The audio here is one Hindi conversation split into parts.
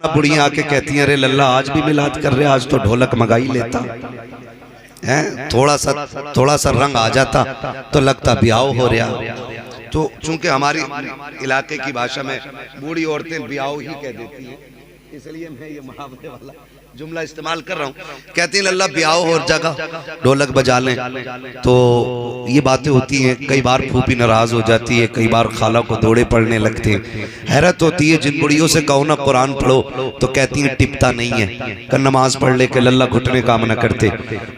बुढ़ियाँ आके कहती हैं अरे लल्ला आज भी मिलाद कर रहे, आज तो ढोलक मंगाई लेता है, थोड़ा सा रंग आ जाता तो लगता ब्याह हो रहा। तो चूंकि हमारी इलाके की भाषा में बूढ़ी औरतें ब्याह ही कह देती हैं, इसलिए मैं ये मुहावरे वाला जुमला इस्तेमाल कर रहा हूँ। कहती हैं लल्ला ब्याह और जगह ढोलक बजा लें, तो ये बातें होती हैं। कई बार फूफी नाराज हो जाती है, कई बार खाला को दौड़े पड़ने लगते हैं। हैरत होती है, जिन बुढ़ियों से कहो ना कुरान पढ़ो तो कहती हैं टिपता नहीं है, कर नमाज पढ़ ले के लल्ला घुटने काम न करते।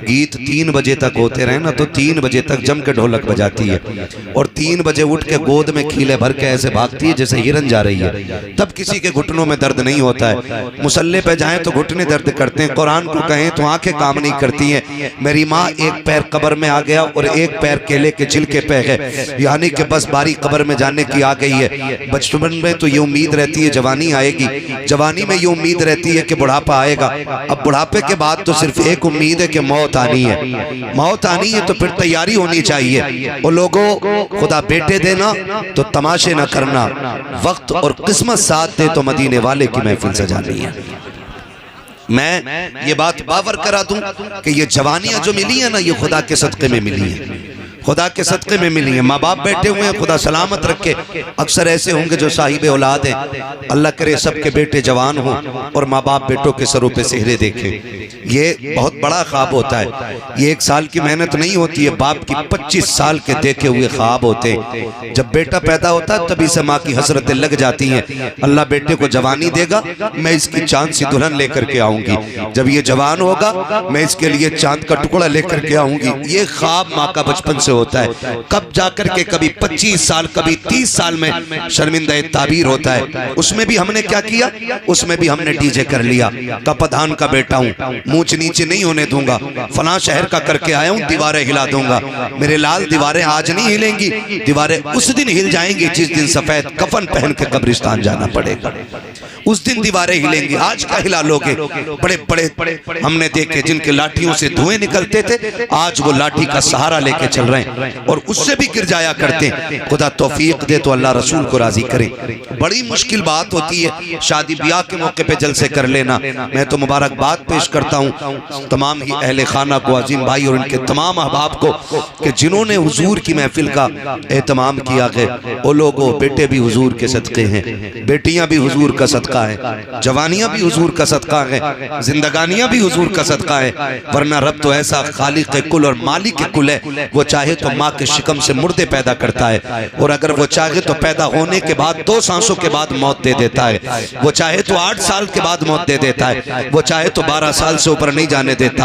गीत 3 बजे तक होते रहे ना तो 3 बजे तक जम के ढोलक बजाती है और 3 बजे उठ के गोद में खीले भर के ऐसे भागती है जैसे हिरन जा रही है। तब किसी के घुटनों में दर्द नहीं होता है। मुसल्ले पे जाएं तो घुटने दर्द करते हैं, कुरान को कहें तो आंखें काम नहीं करती हैं। मेरी माँ एक पैर कब्र में आ गया और एक पैर केले के छिलके पे है, यानी कि बस बारी कब्र में जाने की आ गई है। बचपन में तो ये उम्मीद रहती है जवानी आएगी, जवानी में ये उम्मीद रहती है कि बुढ़ापा आएगा। अब बुढ़ापे के बाद तो सिर्फ एक उम्मीद है कि मौत आनी है। मौत आनी है तो फिर तैयारी होनी चाहिए। और लोगों खुदा बेटे देना तो तमाशे न करना, वक्त और किस्मत साथ दे तो मदीने वाले की महफिल सजानी है। मैं ये बात बावर करा दूं कि ये जवानियां जो मिली है ना, ये खुदा के सदक़े में मिली है, खुदा के सदक़े में मिली है। माँ बाप बैठे हुए हैं, खुदा सलामत रखे। अक्सर ऐसे होंगे जो साहिब औलाद हैं, अल्लाह करे सबके बेटे जवान हों और माँ बाप बेटों के सरों पे सेहरे देखें। ये बहुत बड़ा ख्वाब होता है। ये 1 साल की मेहनत नहीं होती है, बाप की 25 साल के देखे हुए ख्वाब होते हैं। जब बेटा पैदा होता है तभी से माँ की हसरतें लग जाती हैं, अल्लाह बेटे को जवानी देगा, मैं इसकी चांद सी दुल्हन लेकर के आऊंगी। जब ये जवान होगा मैं इसके लिए चांद का टुकड़ा लेकर के आऊंगी। ये ख्वाब माँ का बचपन से होता है। कब जाकर के कभी 25 साल कभी 30 साल में शर्मिंदा ताबीर होता है। उसमें भी हमने क्या किया, उसमें भी हमने डीजे कर लिया। का प्रधान का बेटा हूँ, ऊंच नीचे नहीं होने दूंगा, फलां शहर का करके आया हूँ, दीवारें हिला दूंगा। मेरे लाल दीवारें आज नहीं हिलेंगी, दीवारें उस दिन हिल जाएंगी जिस दिन सफेद कफन पहन के कब्रिस्तान जाना पड़ेगा, उस दिन दीवारें हिलेंगी। आज क्या हिला लोगे? बड़े बड़े हमने देखे जिनके लाठियों से धुएं निकलते थे, आज वो लाठी का सहारा लेके चल रहे हैं और उससे भी गिर जाया करते हैं। खुदा तौफीक दे तो अल्लाह रसूल को राजी करे। बड़ी मुश्किल बात होती है शादी ब्याह के मौके पे जलसे कर लेना। मैं तो मुबारकबाद पेश करता हूँ तमाम ही अहले खाना को, अजीम भाई और उनके तमाम अहबाब को कि जिन्होंने हुजूर की महफिल का एहतमाम किया है। वो लोगों बेटे भी हुजूर के सदक़े हैं, बेटियां भी हुजूर का सदका है, जवानियां भी हुजूर का सदका है, जिंदगानियां भी हुजूर का सदका है। वरना रब तो ऐसा खालिक कुल और मालिक के कुल है, वो चाहे तो माँ के शिकम से मुर्दे पैदा करता है और अगर वो चाहे तो पैदा होने के बाद 2 सांसों के बाद मौत दे देता है। वो चाहे तो 8 साल के बाद मौत दे देता है, वो चाहे तो 12 साल से ऊपर नहीं जाने देता।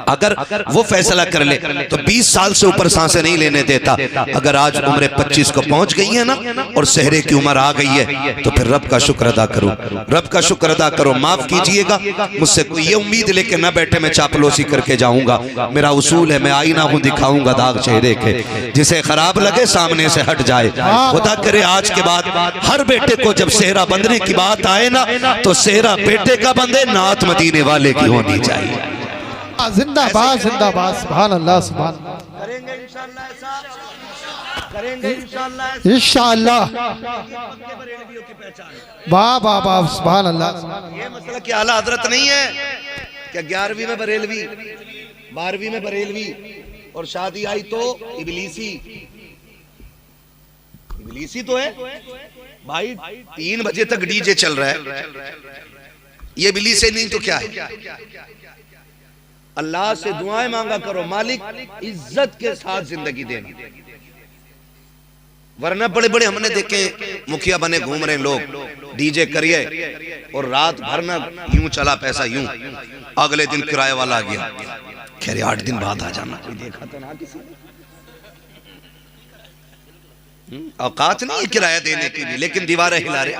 अगर वो फैसला कर ले तो 20 साल से ऊपर सांसें नहीं लेने देता। अगर आज उम्र 25 को पहुंच गई है ना और सेहरे की उम्र आ गई है तो फिर रब का शुक्र अदा करो, रब का शुक्र अदा करो। माफ कीजिएगा, मुझसे कोई ये उम्मीद लेके ना बैठे मैं चापलूसी करके जाऊंगा। मेरा उसूल है, मैं आईना हूं, दिखाऊंगा दाग चेहरे के, जिसे खराब लगे सामने से हट जाए। खुदा करे आज के बाद हर बेटे को जब सेहरा बंधने की बात आए ना तो सेहरा बेटे का बंधे, नात मदीने वाले की होनी चाहिए। जिंदाबाद जिंदाबाद, सुभान अल्लाह, सुभान। करेंगे इंशाअल्लाह, करेंगे इंशाअल्लाह। वाह वाह वाह, सुभान अल्लाह। ये मसला कि आला हजरत नहीं है क्या 11वीं में बरेलवी, 12वीं में बरेलवी और शादी आई तो इबलीसी तो है भाई। 3 बजे तक डीजे चल रहा है, ये इबलीस नहीं तो क्या है? अल्लाह से दुआएं मांगा करो, मालिक इज्जत के साथ जिंदगी देना। वरना बड़े बड़े हमने देखे मुखिया बने घूम रहे लोग, डीजे करिए और रात भर ना यूं चला पैसा यूं, अगले दिन किराए वाला आ गया, खैर 8 दिन बाद आ जाना। कोई देखा तो ना किसी ने? औकात नहीं है किराया देने की भी, लेकिन दीवारें हिला रहे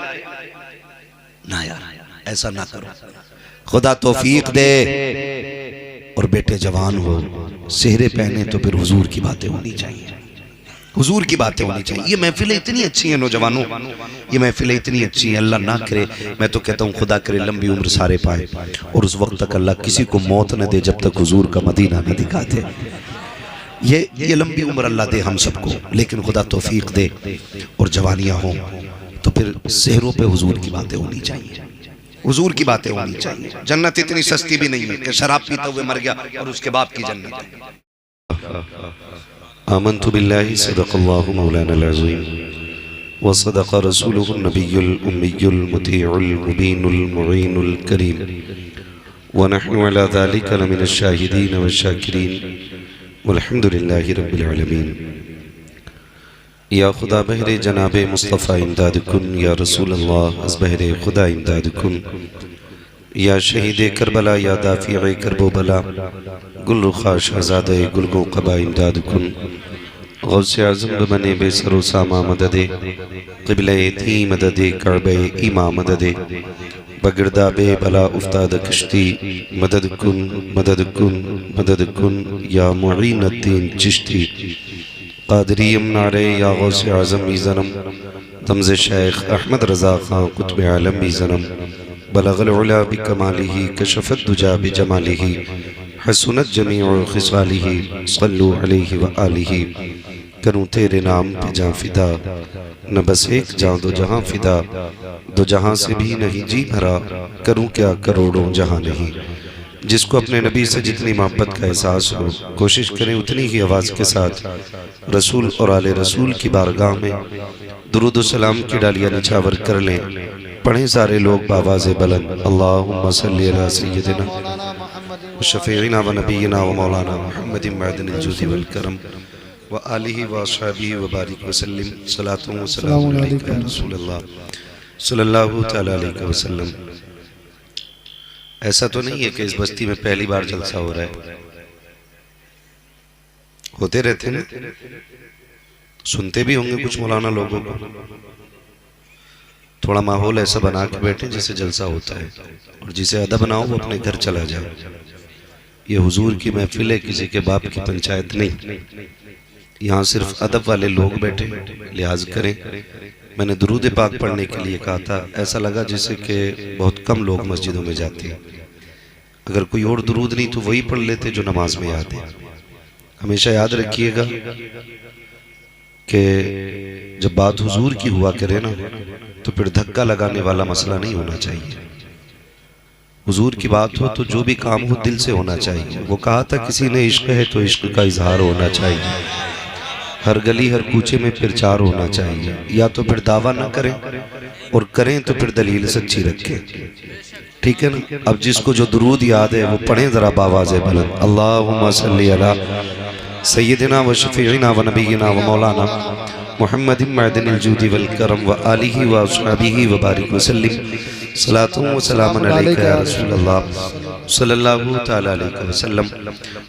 ना। यार ऐसा ना करो, खुदा तौफीक दे और बेटे जवान हो, सेहरे पहने तो फिर हुजूर की बातें होनी चाहिए, हुजूर की बातें होनी चाहिए। ये महफिलें इतनी अच्छी हैं नौजवानों, ये महफिलें इतनी अच्छी हैं। अल्लाह ना करे, मैं तो कहता हूँ खुदा करे लंबी उम्र सारे पाए और उस वक्त तक अल्लाह किसी को मौत न दे जब तक हुजूर का मदीना न दिखाते। ये लंबी उम्र अल्लाह दे हम सबको, लेकिन खुदा तौफीक दे और जवानियाँ हों तो फिर सेहरों पे हुजूर की बातें होनी चाहिए। हुजूर की बातें होनी चाहिए। जन्नत इतनी सस्ती भी नहीं है कि शराब पीते हुए मर गया और उसके बाप की जन्नत है। आमन्तु बिल्लाहि सदक़ल्लाहु मौलानल अज़ीम व सदक़ रसूलुहुन नबियुल उम्मियुल मुतीउल मुबीनुल मुईनुल करीम व नहनु अला ज़ालिका लमिनश शाहिदीन व शाकिरीन वल्हम्दुलिल्लाहि रब्बिल आलमीन। या खुदा बहरे जनाबे मुस्तफ़ा इमदाद कुन, या रसूल अल्लाह अज़ बहरे खुदा इमदाद कुन, या शहीद करबला या दाफ़िए करबो बला गुल रुखा शहज़ादे गुलगो क़बा इमदाद कुन। गौसे आज़म बने बेसरो सामा मददे क़िबले थी मददे कअबे ईमा मददे बगिरदा बे बला उफ्ताद कश्ती मदद कुन मदद कुन मदद कुन या मुईनुद्दीन चिश्ती क़ादरीयम नारे या गौसे आज़म मीज़नम तमज़े शेख अहमद रज़ा ख़ान क़ुत्ब आलम मीज़नम बलग़ल उला बिकमालिही कशफ़त दुजा बिजमालिही हसनत जमीउ ख़िसालिही सल्लु अलैहि व आलिही। करूँ तेरे नाम पे जाँ फ़िदा, न बस एक जाँ दो जहाँ फ़िदा, दो जहाँ से भी नहीं जी भरा, करूँ क्या करोड़ों जहाँ नहीं। जिसको अपने नबी से जितनी मोहब्बत का एहसास हो, कोशिश करें उतनी ही आवाज़ के साथ रसूल और आले रसूल की बारगाह में दुरूद व सलाम की डालियाँ निछावर कर लें। पढ़ें सारे लोग बावाज़े बुलंद, अल्लाहुम्मा सल्ली अला सय्यदिना व शफ़ीइना व नबीना व मौलाना मुहम्मदिन मअदनिल जुदी वल करम व आलिहि व अस्हाबिहि व बारिक व सल्लिम सलातु व सलामु अलैका या रसूलल्लाह सल्लल्लाहु तआला अलैहि वसल्लम। ऐसा तो नहीं है कि इस बस्ती में पहली बार जलसा हो रहा है, होते रहते ना, सुनते भी होंगे कुछ मौलाना लोगों को। थोड़ा माहौल ऐसा बना के बैठे जैसे जलसा होता है, और जिसे अदब ना हो वो अपने घर चला जाए। ये हुजूर की महफिल है, किसी के बाप की पंचायत नहीं। यहाँ सिर्फ अदब वाले लोग बैठे, लिहाज करें। मैंने दुरूद पाक पढ़ने के लिए कहा था, ऐसा लगा जैसे कि बहुत कम लोग मस्जिदों में जाते हैं। अगर कोई और दुरूद नहीं तो वही पढ़ लेते जो नमाज में याद है। हमेशा याद रखिएगा कि जब बात हुजूर की हुआ करे ना, तो फिर धक्का लगाने वाला मसला नहीं होना चाहिए। हुजूर की बात हो तो जो भी काम हो दिल से होना चाहिए। वो कहा था किसी ने इश्क है तो इश्क का इजहार होना चाहिए, हर गली हर कूचे में प्रचार होना चाहिए। या तो फिर दावा ना करें, और करें तो फिर दलील सच्ची रखें, ठीक है ना। अब जिसको जो दुरूद याद है वो पढ़ें ज़रा बावाज़े बुलंद, अल्लाहुम्मा सल्ली अला सय्यदिना व शफ़ीइना व नबीना व मौलाना मुहम्मदिन मअदनिल जुदी वल करम व आलिहि व अस्हाबिहि व बारिक व सल्लिम सलातु व सलामुन अलैका या रसूलल्लाह सल्लल्लाहु तआला अलैहि वसल्लम।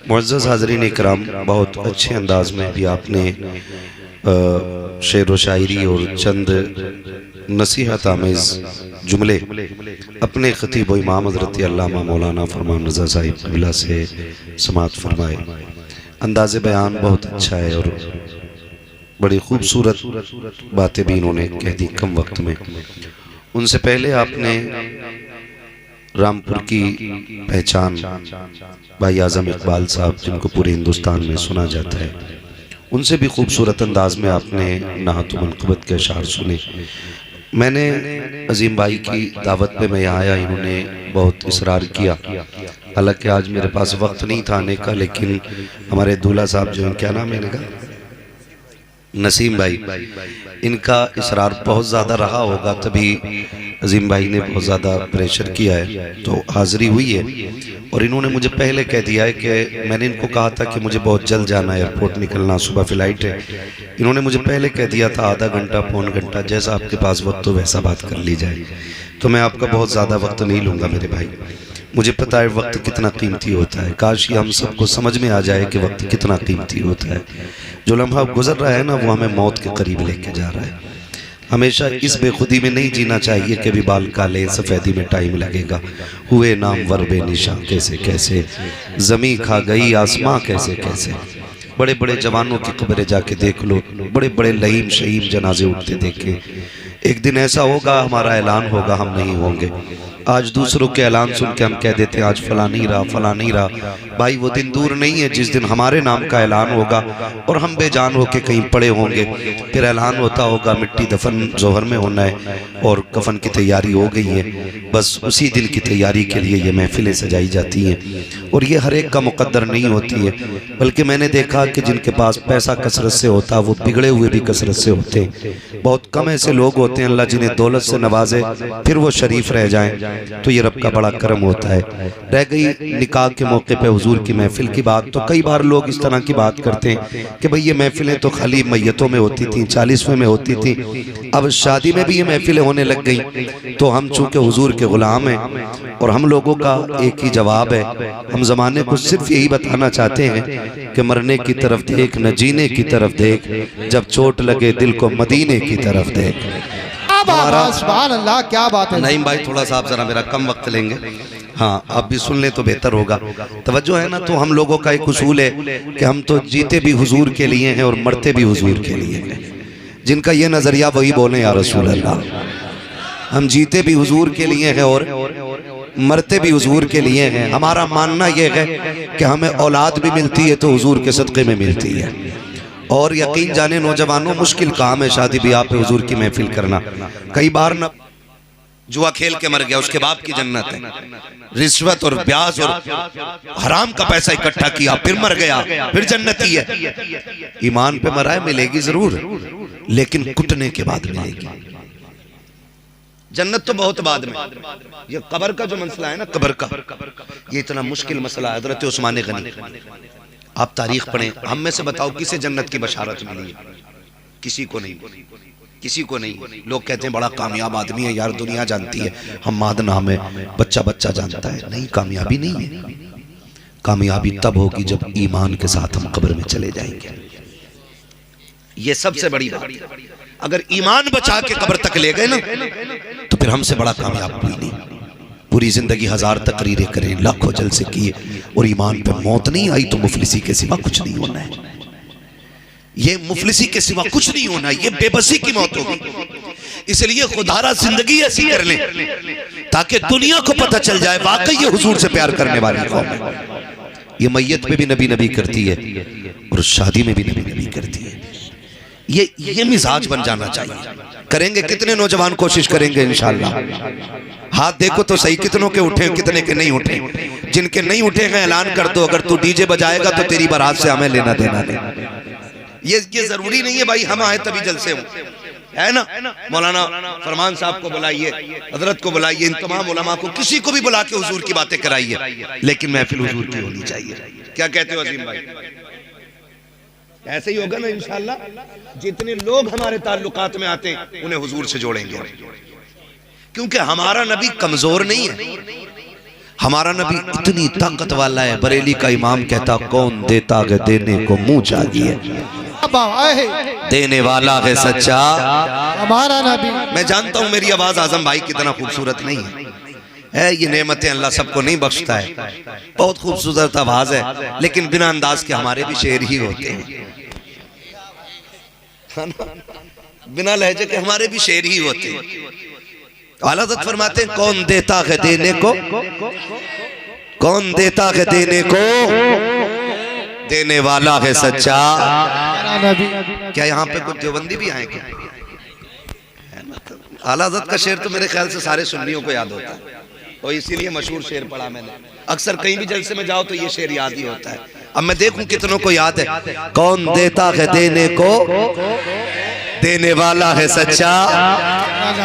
मुअज़्ज़ज़ हाज़रीन इकराम, बहुत अच्छे अंदाज में भी आपने शेर व शायरी और चंद नसीहत आमेज़ जुमले अपने खतीब व इमाम हज़रत अल्लामा मौलाना फरमान रज़ा साहिब क़िबला से समाअत फरमाए। अंदाज़े बयान बहुत अच्छा है और बड़ी खूबसूरत बातें भी इन्होंने कह दी कम वक्त में। उनसे पहले आपने रामपुर की पहचान भाई आज़म इकबाल साहब, जिनको पूरे हिंदुस्तान में सुना जाता है, उनसे भी खूबसूरत अंदाज में आपने नाहत मनक़बत के अशार सुने। मैंने अजीम भाई की दावत पे मैं यहाँ आया, इन्होंने बहुत इसरार किया। हालांकि आज मेरे पास वक्त नहीं था आने का, लेकिन हमारे दूल्हा साहब जो हैं, क्या नाम है इनका, नसीम भाई, इनका इसरार बहुत ज़्यादा रहा होगा, तभी अजीम भाई ने बहुत ज़्यादा प्रेशर किया है तो हाज़िरी हुई है। और इन्होंने मुझे पहले कह दिया है कि मैंने इनको कहा था कि मुझे बहुत जल्द जाना है, एयरपोर्ट निकलना, सुबह फ़्लाइट है। इन्होंने मुझे पहले कह दिया था आधा घंटा पौन घंटा, जैसा आपके पास वक्त हो वैसा बात कर ली जाए। तो मैं आपका बहुत ज़्यादा वक्त नहीं लूँगा मेरे भाई, मुझे पता है वक्त कितना कीमती होता है। काश ये हम सबको समझ में आ जाए कि वक्त कितना कीमती होता है। जो लम्हा गुजर रहा है ना, वो हमें मौत के करीब लेके जा रहा है। हमेशा इस बेखुदी में नहीं जीना चाहिए कि भी बाल काले सफ़ेदी में टाइम लगेगा। हुए नाम वर बेनिशां कैसे कैसे, ज़मीं खा गई आसमां कैसे कैसे। बड़े बड़े जवानों की कब्रें जाके देख लो, बड़े बड़े लहीम शहीम जनाजे उठते देखे। एक दिन ऐसा होगा हमारा ऐलान होगा, हम नहीं होंगे। आज दूसरों के ऐलान सुन के हम कह देते हैं आज फला नहीं रहा, फला नहीं रहा। भाई वो दिन दूर नहीं है जिस दिन हमारे नाम का ऐलान होगा और हम बेजान होके कहीं पड़े होंगे, फिर ऐलान होता होगा मिट्टी दफन जोहर में होना है और कफन की तैयारी हो गई है। बस उसी दिन की तैयारी के लिए ये महफिलें सजाई जाती हैं और ये हर एक का मुकद्दर नहीं होती है, बल्कि मैंने देखा कि जिनके पास पैसा कसरत से होता है वो बिगड़े हुए भी कसरत से होते हैं। बहुत कम ऐसे लोग होते हैं अल्लाह जिन्हें दौलत से नवाजे फिर वो शरीफ रह जाएं, तो ये रब का बड़ा करम होता है। रह गई निकाह के मौके पे हुजूर की महफिल की बात, तो कई बार लोग इस तरह की बात करते हैं कि भाई ये महफिलें तो खाली मैयतों में होती थी, 40वें में होती थी, अब शादी में भी ये महफिलें होने लग गई। तो हम चूंकि हुजूर के गुलाम हैं और हम लोगों का एक ही जवाब है, हम ज़माने को सिर्फ यही बताना चाहते हैं कि मरने की तरफ देख न जीने की तरफ देख, जब चोट लगे दिल को मदीने की तरफ देख। सुभान अल्लाह, क्या बात है। नईम भाई थोड़ा सा आप जरा मेरा कम वक्त लेंगे, हाँ आप भी सुन लें तो बेहतर होगा। तवज्जो है ना। तो हम लोगों का एक उसूल है कि हम तो जीते भी हुजूर के लिए हैं और मरते भी हुजूर के लिए हैं। जिनका ये नज़रिया वही बोले या रसूल अल्लाह। हम जीते भी हुजूर के लिए हैं और मरते भी हुजूर के लिए हैं। हमारा मानना यह है कि हमें औलाद भी मिलती है तो हुजूर के सदक़े में मिलती है। और यकीन जाने नौजवानों, मुश्किल काम है शादी ब्याह पे हुजूर की महफिल करना। कई बार ना जुआ खेल के मर गया, उसके बाप की जन्नत है। रिश्वत और ब्याज और हराम का पैसा इकट्ठा किया फिर मर गया, फिर जन्नती है। ईमान पे मरा है, मिलेगी जरूर, लेकिन कुटने के बाद मिलेगी। जन्नत तो बहुत बाद में। ये कब्र का जो मसला है ना, कब्र का, ये इतना मुश्किल मसला है। हज़रत उस्मान गनी, आप तारीख पढ़ें, हम में से बताओ किसे जन्नत की बशारत मिली है? किसी को नहीं, किसी को नहीं। लोग कहते हैं बड़ा कामयाब आदमी है यार, दुनिया जानती है, हम माद नाम है, बच्चा बच्चा जानता है। नहीं, कामयाबी नहीं है। कामयाबी तब होगी जब ईमान के साथ हम कब्र में चले जाएंगे। ये सबसे बड़ी बात। अगर ईमान बचा के कब्र तक ले गए ना, तो फिर हमसे बड़ा कामयाब कोई नहीं। पूरी जिंदगी 1000 तकरीरें करें, लाखों जलसे किए और ईमान पे मौत नहीं आई तो मुफलिसी के सिवा कुछ नहीं होना है। ये मुफलिसी के सिवा कुछ नहीं होना है, ये बेबसी की मौत होगी। इसलिए खुदारा जिंदगी ऐसी कर लें ताकि दुनिया को पता चल जाए वाकई ये हुजूर से प्यार करने वाली कौम है। ये मैयत पे भी नबी नबी करती है और शादी में भी नबी नबी करती है। ये मिजाज बन जाना चाहिए। करेंगे कितने नौजवान कोशिश करेंगे इंशाअल्लाह। हाथ देखो तो सही, कितनों के उठे, कितने के नहीं उठे। जिनके नहीं उठे हैं ऐलान कर दो, अगर तू डीजे बजाएगा तो तेरी बारात से हमें लेना देना नहीं। ये जरूरी नहीं है भाई हम आए तभी जलसे हो, है ना। मौलाना फरमान साहब को बुलाइए, हजरत को बुलाइए, इन तमाम उलमा को, किसी को भी बुला के हुजूर की बातें कराइए, लेकिन महफिल हुजूर की होनी चाहिए। क्या कहते हो अजीम भाई? ऐसे ही होगा ना इंशाअल्लाह। जितने लोग हमारे ताल्लुकात में आते हैं उन्हें हुजूर से जोड़ेंगे, क्योंकि हमारा नबी कमजोर नहीं है। हमारा नबी इतनी ताकत वाला है। बरेली का इमाम कहता कौन देता है देने को मुंह चाहिए, देने वाला है सच्चा हमारा नबी। मैं जानता हूं मेरी आवाज आजम भाई कितना खूबसूरत नहीं है, ये नेमतें अल्लाह सबको नहीं बख्शता है। बहुत खूबसूरत आवाज है, लेकिन बिना अंदाज के हमारे भी शेर ही होते हैं, बिना लहजे के हमारे भी शेर ही होते हैं। आला हज़रत फरमाते हैं कौन देता है देने को, कौन देता है देने को, देने वाला है सच्चा। क्या यहाँ पे कुछ देवबंदी भी आए क्या? आला हज़रत का शेर तो मेरे ख्याल से सारे सुन्नियों को याद होता है और इसीलिए मशहूर शेर पढ़ा मैंने। अक्सर कहीं भी जलसे में जाओ तो ये शेर याद ही होता है। अब मैं देखूं कितनों को याद है। कौन देता है देने को, देने वाला है सच्चा,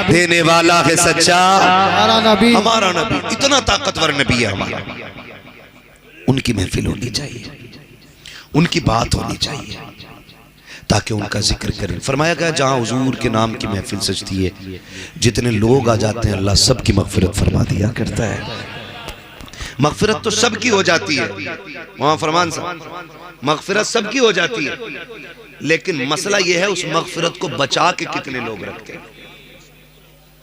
देने वाला है सच्चा। हमारा नबी इतना ताकतवर नबी है हमारा। उनकी महफिल होनी चाहिए, उनकी बात होनी चाहिए ताकि उनका जिक्र करें। फरमाया गया जहां हुजूर के नाम की महफिल सजती है, जितने लोग आ जाते हैं अल्लाह सबकी मगफिरत फरमा दिया करता है। मगफिरत तो सबकी हो जाती है, वहां फरमान साहब मगफिरत सबकी हो जाती है, लेकिन मसला यह है उस मगफिरत को बचा के कितने लोग रखते हैं।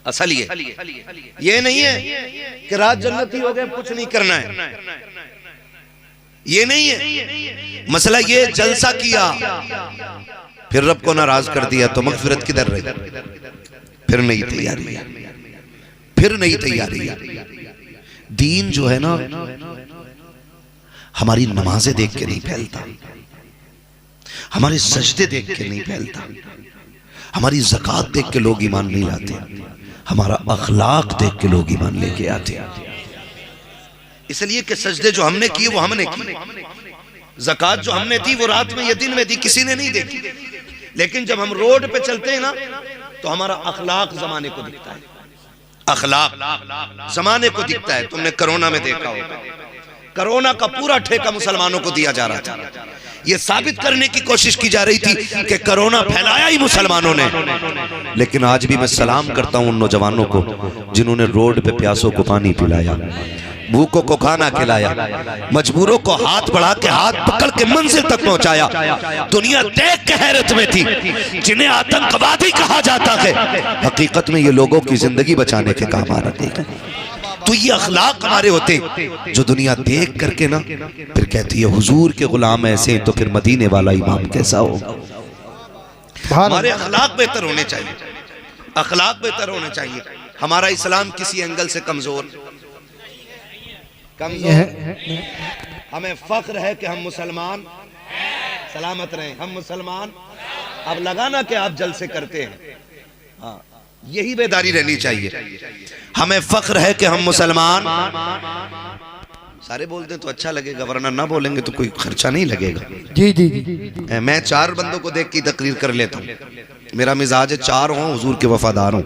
असल ये नहीं है कि रात जन्नती हो गए कुछ नहीं करना है, ये नहीं है मसला। ये जलसा किया फिर रब को नाराज कर दिया तो मगफिरत किधर रही? फिर नहीं तैयारी, फिर नई तैयारी। दीन जो है ना हमारी नमाजें देख के नहीं फैलता, हमारे सजदे देख के नहीं फैलता, हमारी ज़कात देख के लोग ईमान नहीं लाते, हमारा अखलाक देख के लोग ईमान लेके आते। इसलिए कि सजदे जो हमने किए वो हमने किए, ज़कात जो हमने दी वो रात में या दिन में दी, किसी ने नहीं देखी। लेकिन जब हम रोड पे चलते हैं ना तो हमारा अखलाक जमाने को दिखता है, अखलाक जमाने को दिखता है। तुमने कोरोना में देखा होगा, कोरोना का पूरा ठेका मुसलमानों को दिया जा रहा था। यह साबित करने की कोशिश की जा रही थी कि कोरोना फैलाया ही मुसलमानों ने। लेकिन आज भी मैं सलाम करता हूं उन नौजवानों को जिन्होंने रोड पे प्यासों को पानी पिलाया, भूखों को खाना खिलाया, मजबूरों को हाथ बढ़ा के हाथ पकड़ के मंजिल तक पहुंचाया। दुनिया देख के हैरत में थी। जिन्हें आतंकवादी कहा जाता है, हकीकत में ये लोगों की जिंदगी बचाने के काम आ रहे थे। तो ये अखलाक हमारे होते जो दुनिया देख करके ना फिर कहती है हुजूर के गुलाम ऐसे, तो फिर मदीने वाला इमाम कैसा होगा। हमारे अखलाक बेहतर होने चाहिए, अखलाक बेहतर होने चाहिए। हमारा इस्लाम किसी एंगल से कमजोर हमें फख्र है कि हम मुसलमान, सलामत रहे हम मुसलमान। अब लगाना कि आप जलसे करते हैं, हाँ यही बेदारी रहनी चाहिए। हमें फख्र है कि हम मुसलमान, सारे बोलते हैं तो अच्छा लगेगा, वरना ना बोलेंगे तो कोई खर्चा नहीं लगेगा। जी जी जी। मैं 4 बंदों को देख के तकरीर कर लेता हूँ। मेरा मिजाज है 4 हों, हुजूर के वफादार हों।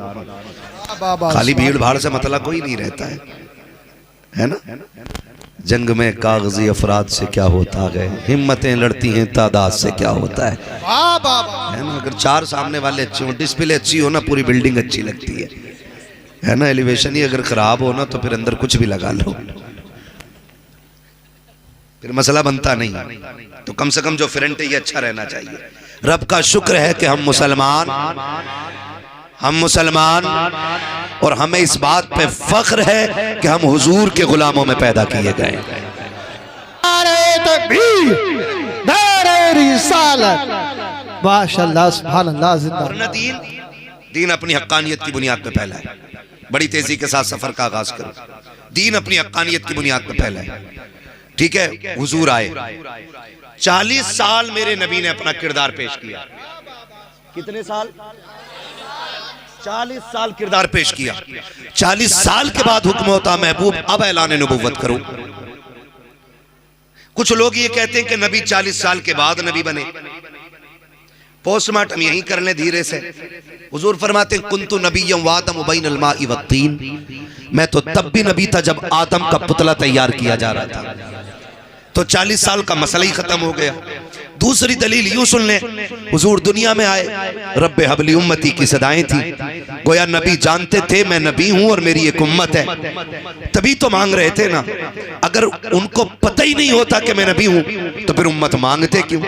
खाली भीड़ भाड़ से मतलब कोई नहीं रहता है ना। जंग में कागजी अफराद से क्या होता है, हिम्मतें लड़ती हैं तादाद से क्या होता है ना। अगर 4 सामने वाले अच्छे हो, डिस्प्ले अच्छी हो ना, पूरी बिल्डिंग अच्छी लगती है ना। एलिवेशन ही अगर खराब हो ना तो फिर अंदर कुछ भी लगा लो, फिर मसला बनता नहीं। तो कम से कम जो फ्रंट है ये अच्छा रहना चाहिए। रब का शुक्र है कि हम मुसलमान और हमें इस बात पे फख्र है कि हम हुजूर के गुलामों में पैदा किए गए। माशाअल्लाह सुभान अल्लाह जिंदा। दीन अपनी हक्कानियत की बुनियाद पे फैला है। बड़ी तेजी के साथ सफर का आगाज करो। दीन अपनी हक्कानियत की बुनियाद पे फैला है, ठीक है। हुजूर आए, 40 साल मेरे नबी ने अपना किरदार पेश किया। कितने साल? 40 साल किरदार पेश किया। 40 साल के बाद हुक्म होता महबूब अब ऐलान नबुव्वत करो। कुछ लोग ये कहते हैं कि नबी 40 साल के बाद नबी बने। पोस्टमार्टम यहीं कर ले धीरे से। हुजूर फरमाते हैं कुन्तु नबिय्यम व आदम बैनल माइ वत्तीन, मैं तो तब भी नबी था जब आदम का पुतला तैयार किया जा रहा था। तो 40 साल का मसला ही खत्म हो गया। दूसरी दलील यूं सुन ले, हुजूर दुनिया में आए, रब्बे हबली उम्मती की सदाएं थी। गोया नबी जानते थे मैं नबी हूं और मेरी एक उम्मत है, तभी तो मांग रहे थे ना। अगर उनको पता ही नहीं होता कि मैं नबी हूं तो फिर उम्मत मांगते क्यों?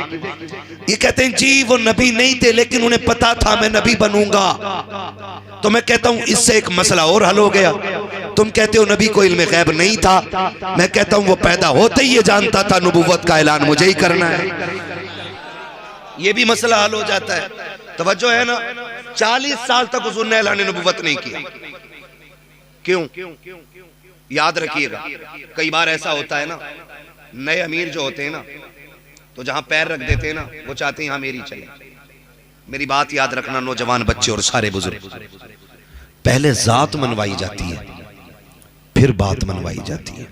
ये कहते हैं जी वो नबी नहीं थे लेकिन उन्हें पता था मैं नबी बनूंगा। तो मैं कहता हूं इससे एक मसला और हल हो गया। तुम कहते हो नबी को इल्म गैब नहीं था, मैं कहता हूं वो पैदा होते ही ये जानता था नबुव्वत का ऐलान मुझे ही करना है। ये भी मसला हल हो जाता है। तवज्जो है ना। 40 साल तक हुजूर ने ऐलान नबुव्वत नहीं किया। क्यों? याद रखिएगा, कई बार ऐसा होता है ना, नए अमीर जो होते हैं ना तो जहां पैर रख देते हैं ना वो चाहते हैं यहां मेरी चले। मेरी बात याद रखना नौजवान बच्चे और सारे बुजुर्ग, पहले जात मनवाई जाती है फिर बात मनवाई जाती है।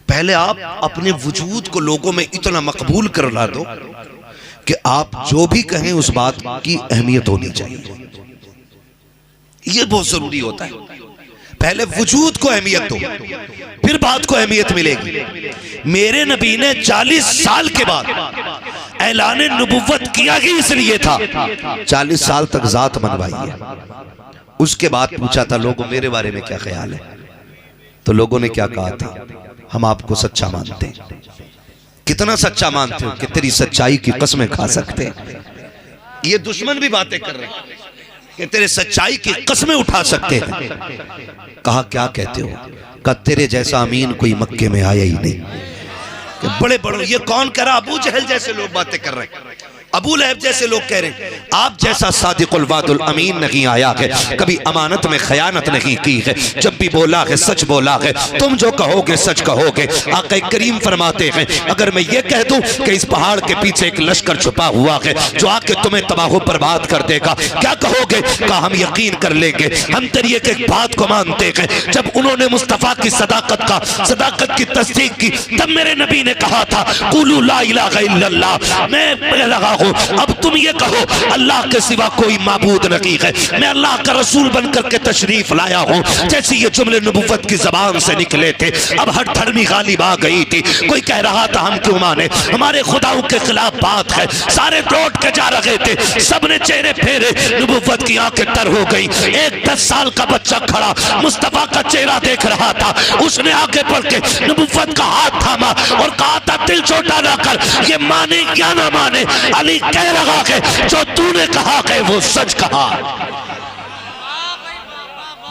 पहले आप अपने वजूद को लोगों में इतना मकबूल करवा दो कि आप जो भी कहें उस बात की अहमियत होनी चाहिए। यह बहुत जरूरी होता है। पहले वजूद को अहमियत दो फिर बात को अहमियत मिलेगी। मेरे नबी ने 40 साल के बाद ऐलान नबुव्वत किया ही इसलिए था 40 साल तक जात मनवाई है। उसके बाद पूछा था लोगों मेरे बारे में क्या ख्याल है, तो लोगों ने क्या कहा था, हम आपको सच्चा मानते हैं। कितना सच्चा मानते हो कि तेरी सच्चाई की कसमें खा सकते हैं। ये दुश्मन भी बातें कर रहे हैं कि तेरे सच्चाई की कसमें उठा सकते हैं। कहा क्या कहते हो? कहा तेरे जैसा अमीन कोई मक्के में आया ही नहीं। कि बड़े बड़े ये कौन कह रहा? अबू जहल जैसे लोग बातें कर रहे हैं। अबू लहब जैसे लोग कह रहे हैं आप जैसा सादिकुल वादुल अमीन नहीं आया है, कभी अमानत में खयानत नहीं की है, जब भी बोला है सच बोला है, तुम जो कहोगे सच कहोगे। आका करीम फरमाते हैं अगर मैं ये कह दूं कि इस पहाड़ के पीछे एक लश्कर छुपा हुआ है जो आके तुम्हें तबाह बर्बाद कर देगा, क्या कहोगे? कहा हम यकीन कर लेंगे, हम तेरी एक बात को मानते हैं। जब उन्होंने मुस्तफा की सदाकत की तस्दीक की, तब मेरे नबी ने कहा था कुलू ला इलाहा इल्लल्लाह, मैं लगा हूं अब तुम ये कहो अल्लाह के सिवा कोई माबूद नहीं है, मैं अल्लाह का रसूल बनकर के तशरीफ लाया हूं। जैसे ये जुमले नबुव्वत की जबान से निकले थे, अब हर धर्मी गालिब आ गई थी। कोई कह रहा था हम क्यों माने, हमारे खुदाओं के खिलाफ बात है, सारे लौट के जा रहे थे, सबने चेहरे फेरे, नबुव्वत की आंखें तर हो गई। एक 10 साल का बच्चा खड़ा मुस्तफा का चेहरा देख रहा था, उसने आगे बढ़ के नबुव्वत का हाथ थामा और कहा था दिल छोटा ना कर, ये माने क्या ना माने, अली कह रहा है जो तूने कहा है वो सच कहा।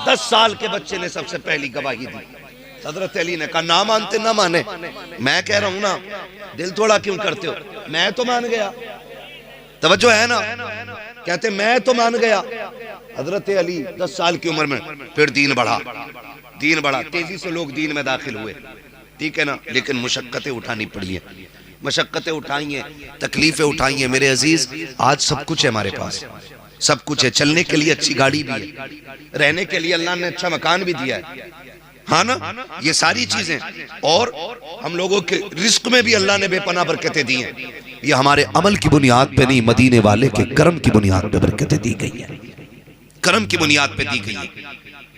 10 साल के बच्चे ने सबसे पहली गवाही दी। हजरत अली ने कहा ना मानते ना माने, मैं कह रहा हूं ना, दिल थोड़ा क्यों करते हो, मैं तो मान गया। तवज्जो है ना, कहते मैं तो मान गया। हजरत अली 10 साल की उम्र में फिर दीन बढ़ा, तेजी से लोग दीन में दाखिल हुए, ठीक है ना, लेकिन मुशक्कतें उठानी पड़ी है, मशक्कतें उठाई हैं, तकलीफें उठाई हैं। मेरे अजीज आज सब कुछ है हमारे पास, सब कुछ है, चलने के लिए अच्छी गाड़ी भी है, रहने के लिए अल्लाह ने अच्छा मकान भी दिया है, हाँ ना, ये सारी चीजें, और हम लोगों के रिस्क में भी अल्लाह ने बेपनाह बरकतें दी हैं। ये हमारे अमल की बुनियाद पे नहीं, मदीने वाले के करम की बुनियाद पे बरकतें दी गई है, करम की बुनियाद पे दी गई है।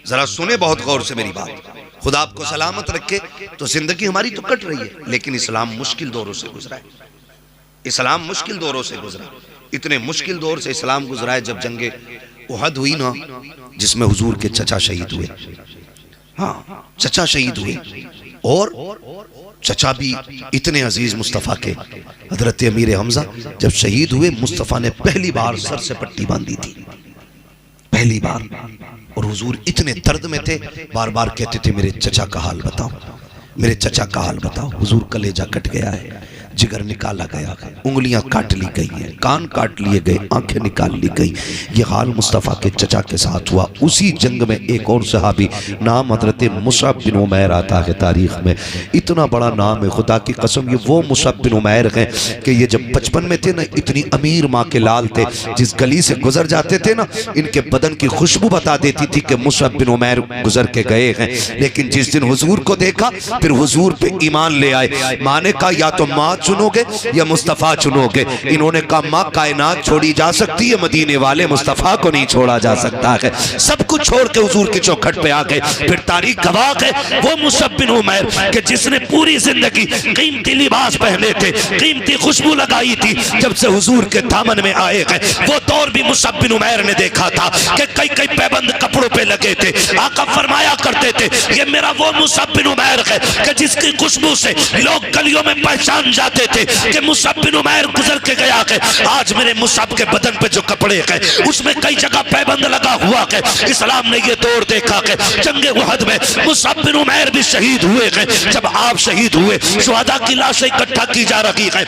जरा सुने बहुत गौर से मेरी बात, खुदा आपको सलामत रखे। तो जिंदगी हमारी तो कट रही है, लेकिन इस्लाम मुश्किल दौरों से गुजरा है, इस्लाम मुश्किल दौरों से गुजरा, इतने मुश्किल दौर से इस्लाम गुजरा है जब जंगे उहद हुई ना, जिसमें हुजूर के चचा शहीद हुए, हाँ चचा शहीद हुए, और चचा भी इतने अजीज मुस्तफ़ा के, हजरत अमीर हमजा जब शहीद हुए, मुस्तफ़ा ने पहली बार सर से पट्टी बांधी थी, पहली बार, और हुजूर इतने दर्द में थे, बार बार कहते थे मेरे चचा का हाल बताओ, मेरे चचा का हाल बताओ। हुजूर कलेजा कट गया है, जिगर निकाला गया है, उंगलियां काट ली गई हैं, कान काट लिए गए, आंखें निकाल ली गई। ये हाल मुस्तफ़ा के चचा के साथ हुआ। उसी जंग में एक और सहाबी नाम हजरत मुसअब बिन उमैर आता है तारीख में, इतना बड़ा नाम है, खुदा की कसम ये वो मुसअब बिन उमैर हैं कि ये जब 55 में थे ना, इतनी अमीर माँ के लाल थे, जिस गली से गुजर जाते थे ना, इनके बदन की खुशबू बता देती थी कि मुसअब बिन उमैर गुजर के गए हैं। लेकिन जिस दिन हुजूर को देखा, फिर हुजूर पे ईमान ले आए। माँ ने कहा या तो माँ चुनोगे या मुस्तफ़ा चुनोगे। इन्होंने कहा माँ कायनात छोड़ी जा सकती है, मदीने वाले मुस्तफ़ा को नहीं छोड़ा जा सकता है। सब कुछ छोड़ के हुजूर की चौखट पे आ गए। फिर तारीख गवाह है वो मुसअब बिन उमैर के जिसने पूरी जिंदगी कीमती लिबास पहने थे, कीमती खुशबू लगाई थी, जब से हुजूर के दामन में आए हैं वो दौर भी मुसअब बिन उमैर ने देखा था कि कई कई पैबंद कपड़ों पे लगे थे। आका फरमाया करते थे ये मेरा वो मुसअब बिन उमैर है कि जिसकी खुशबू से लोग गलियों में पहचान जाते थे कि मुसअब बिन उमैर गुजर के गया है। आज मेरे मुसअब के बदन पे जो कपड़े हैं उसमें कई जगह पैबंद लगा हुआ है। इस्लाम ने ये दौर देखा है, जंगे उहद में मुसअब बिन उमैर भी शहीद हुए हैं। जब आप शहीद हुए, शुहदा की लाशें इकट्ठा की जा रही है,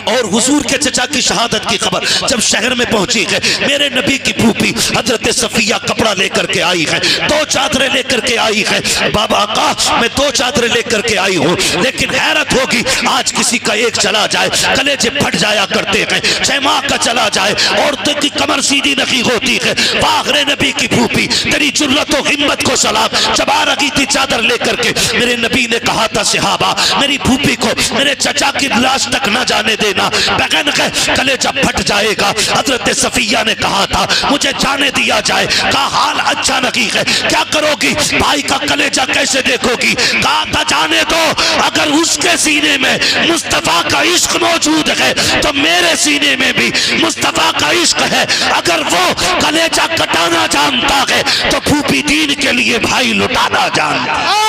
और हुजूर के चचा की शहादत की खबर जब शहर में पहुंची है, मेरे नबी की फूफी हजरत सफिया कपड़ा लेकर के आई है, 2 चादरें लेकर के आई है। बाबा का मैं 2 चादरें लेकर के आई हूँ, लेकिन हैरत होगी आज किसी का एक चला जाए, कलेजे फट जाया करते हैं, 6 माह का चला जाए, औरतों की कमर सीधी नहीं होती है। फाखरे नबी की फूफी तेरी जुर्रत और हिम्मत को सलाम, चबा रही थी चादर लेकर के। मेरे नबी ने कहा था सहाबा मेरी फूफी को मेरे चचा की लाश तक न जाने देना, बगन के कलेजा फट जाएगा। हजरत सफिया ने कहा था मुझे जाने दिया जाए। कहा हाल अच्छा नहीं है, क्या करोगी, भाई का कलेजा कैसे देखोगी। कहा था जाने दो, अगर उसके सीने में मुस्तफा का इश्क मौजूद है तो मेरे सीने में भी मुस्तफा का इश्क है। अगर वो कलेजा कटाना जानता है तो फूफी दीन के लिए भाई लुटाना जानता है।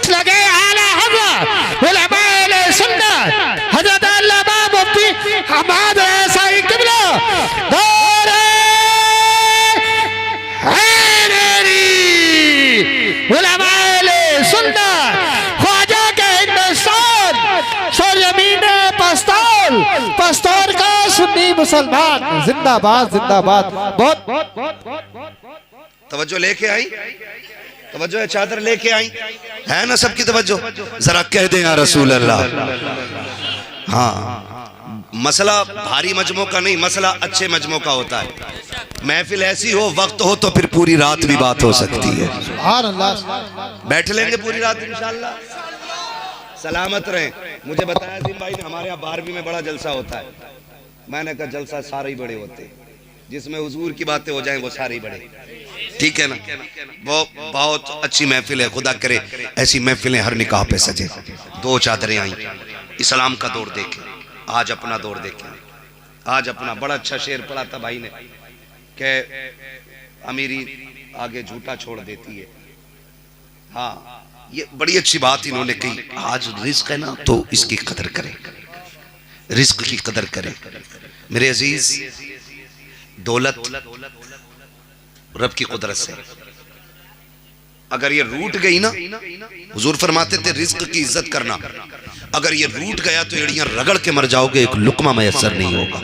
लगे आला हज़रत उलमाए सुन्नत हज़रत अल्लामा मुफ्ती हमाद रसाई किबला दौरे हैदरी उलमाए सुन्नत मुसलमान जिंदाबाद जिंदाबाद। बहुत तवज्जो लेके आई, तवज्जो है, चादर लेके आई है ना सबकी तवज्जो। जरा कह दें या रसूल अल्लाह। हाँ, मसला भारी मजमों का नहीं, मसला अच्छे मजमों का होता है। महफिल ऐसी हो, वक्त हो तो फिर पूरी रात भी बात हो सकती है। सुभान अल्लाह। बैठ लेंगे पूरी रात इंशाल्लाह। सलामत रहें। मुझे बताया दिन भाई ने हमारे यहाँ 12वीं में बड़ा जलसा होता है। मैंने कहा जलसा सारे ही बड़े होते हैं, जिसमें हुजूर की बातें हो जाएं वो सारे ही बड़े, ठीक है ना। वो बहुत अच्छी महफिल है, खुदा करे ऐसी महफिलें हर निकाह पे सजे। 2 चादरें आई, इस्लाम का दौर देखें, आज अपना दौर देखें। आज अपना बड़ा अच्छा शेर पढ़ा था भाई ने कि अमीरी आगे झूठा छोड़ देती है। हाँ, ये बड़ी अच्छी बात इन्होंने कही। आज रिस्क है ना तो इसकी कदर करें, रिस्क की कदर करें। मेरे अजीज, दौलत रब की कुदरत से अगर ये रूट गई ना, हुजूर फरमाते थे रिस्क की इज्जत करना, अगर ये रूट गया तो एड़ियां रगड़ के मर जाओगे, एक लुकमा मैसर नहीं होगा।